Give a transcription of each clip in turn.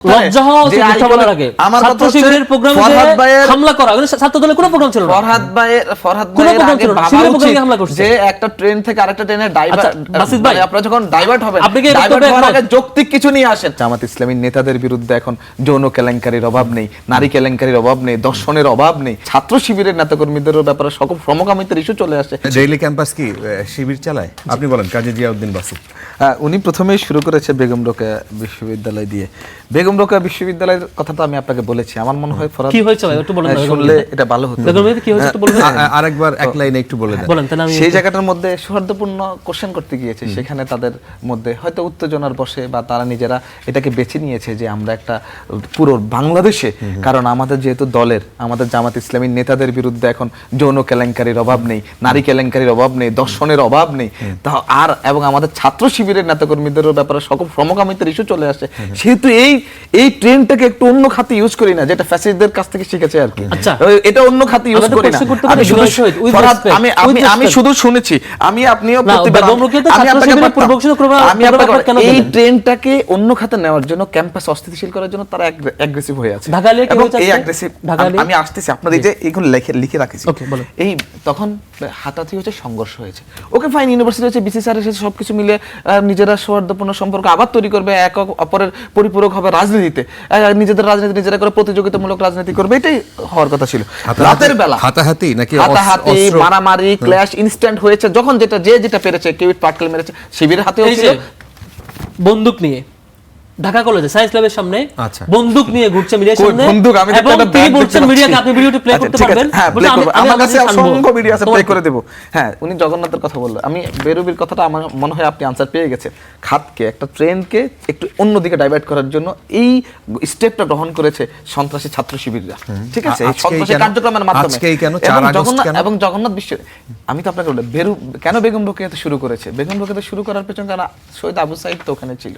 লজ্জা হওয়া উচিত মিথ্যা বলার আগে। ছাত্র শিবিরের প্রোগ্রামে হামলা করা, ছাত্র দলের কোনো প্রোগ্রাম ছিল না। ফরহাদ ভাইয়ের আগে ভাবা উচিত যে একটা ট্রেন থেকে আরেকটা ট্রেনে ডাইভার্ট, আপনারা যখন ডাইভার্ট হবেন, ডাইভার্ট হওয়ার আগে যৌক্তিক কিছু নিয়ে আসেন। জামাত ইসলামীর নেতাদের বিরুদ্ধে এখন যৌন কেলেঙ্কারির অভাব নেই, নারী কেলেঙ্কারির অভাব নেই, দর্শনের অভাব নেই। ছাত্র শিবিরের নেতাকর্মীদের ব্যাপারে সকল সমকামিতার ইস্যু চলে আসে। ডেইলি ক্যাম্পাস কি শিবির চালায়? আপনি বলেন। কাজী জিয়াউদ্দিন বাসু উনি প্রথমেই শুরু করেছে বেগম রোকেয়া বিশ্ববিদ্যালয় দিয়ে। বেগম রোকেয়া বিশ্ববিদ্যালয়ের কথাটা আমি আপনাকে বলেছি। আমার মনে হয় ফরহাদ কি হয়েছে একটু বলেন, শুনলে এটা ভালো হতো। বেগম রোকেয়া কি হয়েছে একটু বলবেন? আরেকবার এক লাইনে একটু বলে দেন। বলেন তাহলে আমি সেই জায়গাটার মধ্যে সৌহার্দ্যপূর্ণ কোশ্চেন করতে গিয়েছে, সেখানে তাদের মধ্যে হয়তো উত্তেজনার বসে বা তারা নিজেরা এটাকে বেছে নিয়েছে যে আমরা একটা পুরো বাংলাদেশে, কারণ আমাদের যেহেতু দলের, আমাদের জামাত ইসলামীর নেতাদের বিরুদ্ধে এখন যৌন কেলেঙ্কারির অভাব নেই, নারী কেলেঙ্কারির অভাব নেই, দর্শনের অভাব নেই, তা আর এবং আমাদের ছাত্র শিবিরের নেতাকর্মীদের ব্যাপারে সকল সমকামিতার ইস্যু চলে আসে, সেহেতু এই ট্রেনটাকে একটু অন্য খাতে ইউজ করি না, যেটা ফ্যাসিস্টদের কাছ থেকে শিখেছে আর কি। এটা অন্য খাতে ইউজ করি না। আমি শুধু শুনেছি, আমি আপনিও এই ট্রেনটাকে অন্য খাতে নেওয়ার জন্য, ক্যাম্পাস অস্থিতিশীল করার জন্য তারা অ্যাগ্রেসিভ হয়ে আছে। আমি আসতেছি, আপনাদের এই যে এগুলো লিখে রাখেছি। এই তখন হাতাহাতি হয়েছে, সংঘর্ষ হয়েছে। ওকে ফাইন, ইউনিভার্সিটি হচ্ছে, বিসি স্যার এসেছে, সবকিছু মিলে নিজেরা সৌহার্দ্যপূর্ণ সম্পর্ক আবার তৈরি করবে, এক অপরের পরিপূরক হবে রাজনীতিতে, নিজেদের রাজনীতি নিজেরা করে প্রতিযোগিতামূলক রাজনীতি করবে, এটাই হওয়ার কথা ছিল। রাতের বেলা হাতাহাতি নাকি হাতাহাতি, মারামারি, ক্ল্যাশ ইনস্ট্যান্ট হয়েছে, যখন যেটা পেরেছে, কেউ পাটকেল মেরেছে, শিবিরের হাতেও ছিল বন্দুক নিয়ে ঢাকা কলেজে সায়েন্স ল্যাবের সামনে বন্দুক নিয়ে ঘুরছে মিডিয়ার সামনে, এবং তিনি বলছেন মিডিয়াকে আপনি ভিডিওটি প্লে করতে পারবেন। আমার কাছে অসংখ্য ভিডিও আছে, প্লে করে দেব। হ্যাঁ, উনি জগন্নাথের কথা বললেন, আমি বেরুবির কথাটা আমার মনে হয় আপনি আনসার পেয়ে গেছেন। খাতকে, একটা ট্রেনকে একটু অন্যদিকে ডাইভার্ট করার জন্য এই স্টেপটা গ্রহণ করেছে সন্ত্রাসী ছাত্র শিবিররা, ঠিক আছে, এই সন্ত্রাসী কার্যক্রমের মাধ্যমে। এবং জগন্নাথ বিশ্ব, আমি তো আপনাকে বললাম কেন বেগম রোকেয়াতে শুরু করেছে। বেগম রোকেয়াতে শুরু করার পেছনে কারণ শহীদ আবু সাইদ তো ওখানে ছিল।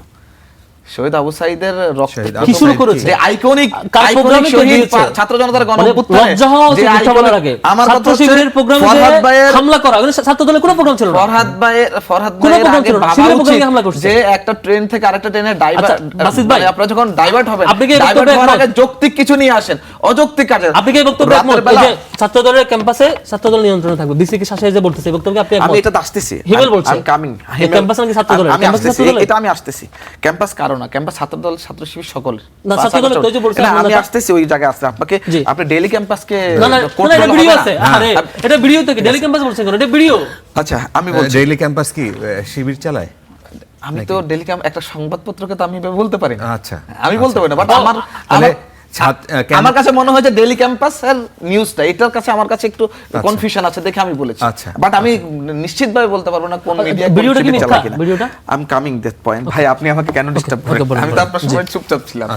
শহীদ আবু সাইদের কি শুরু করেছে, যে আইকনিক ছাত্র জনতার গণঅভ্যুত্থানে লজ্জা হওয়া উচিত মিথ্যা বলার আগে। ছাত্র শিবিরের প্রোগ্রামে হামলা করা, ছাত্র দলের কোনো প্রোগ্রাম ছিল না। ফরহাদ ভাইয়ের আগে ভাবা উচিত যে একটা ট্রেন থেকে আরেকটা ট্রেনে ডাইভার্ট, আপনারা যখন ডাইভার্ট হবেন, ডাইভার্ট হওয়ার আগে যৌক্তিক কিছু নিয়ে আসেন, অযৌক্তিক কাজে। আপনি কি বক্তব্য যে ছাত্র দলের ক্যাম্পাসে ছাত্র দল নিয়ন্ত্রণে থাকবে, বিসি কি শাসে যে বলতেছে এই বক্তব্য আপনি? আমি এটা আসতেছি, হিমেল বলছে আমি কামিং, ক্যাম্পাস নাকি ছাত্র দলের? আমি আসতেছি, এটা আমি আসতেছি। ক্যাম্পাস কারো না, ক্যাম্পাস ছাত্র দল, ছাত্র শিবির সকলের না, ছাত্র দল তো যে বলছে আমি আসতেছি ওই জায়গায় আসতে। আপনাকে আপনি ডেইলি ক্যাম্পাসকে না এটা ভিডিও আছে, আরে এটা ভিডিও থেকে ডেইলি ক্যাম্পাস বলছে কেন? এটা ভিডিও। আচ্ছা, আমি বলছি ডেইলি ক্যাম্পাস কি শিবির চালায়? আমি তো ডেইলি ক্যাম্প একটা সংবাদপত্রকে তো আমি বলতে পারি না। আচ্ছা, আমি বলতে পারি না, বাট আমার কাছে মনে হয় যে ডেইলি ক্যাম্পাসের নিউজটা, এটার কাছে আমার কাছে একটু কনফিউশন আছে দেখে আমি বলেছি। বাট আমি নিশ্চিতভাবে বলতে পারবো না কোন মিডিয়া ভিডিওটা কি মিথ্যা। ভিডিওটা I am coming that point. ভাই আপনি আমাকে কেন ডিস্টার্ব করেন? আমি তো আপনার সময় চুপচাপ ছিলাম।